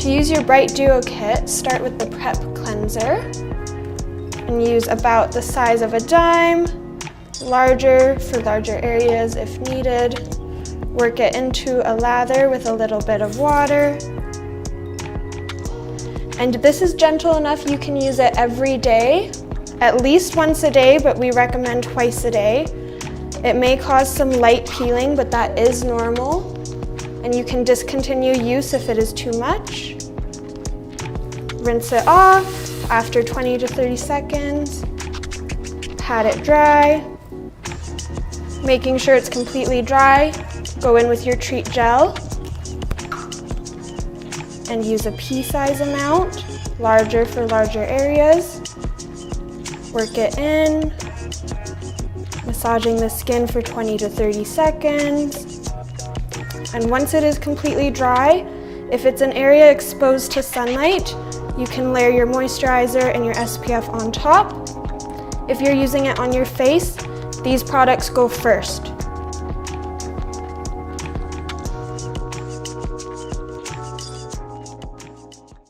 To use your Bryght Duo Kit, start with the Prep Cleanser and use about the size of a dime, larger for larger areas if needed. Work it into a lather with a little bit of water. And this is gentle enough you can use it every day, at least once a day, but we recommend twice a day. It may cause some light peeling, but that is normal. And you can discontinue use if it is too much. Rinse it off after 20 to 30 seconds. Pat it dry. Making sure it's completely dry, go in with your Treat Gel and use a pea-size amount, larger for larger areas. Work it in, massaging the skin for 20 to 30 seconds. And once it is completely dry, if it's an area exposed to sunlight, you can layer your moisturizer and your SPF on top. If you're using it on your face, these products go first.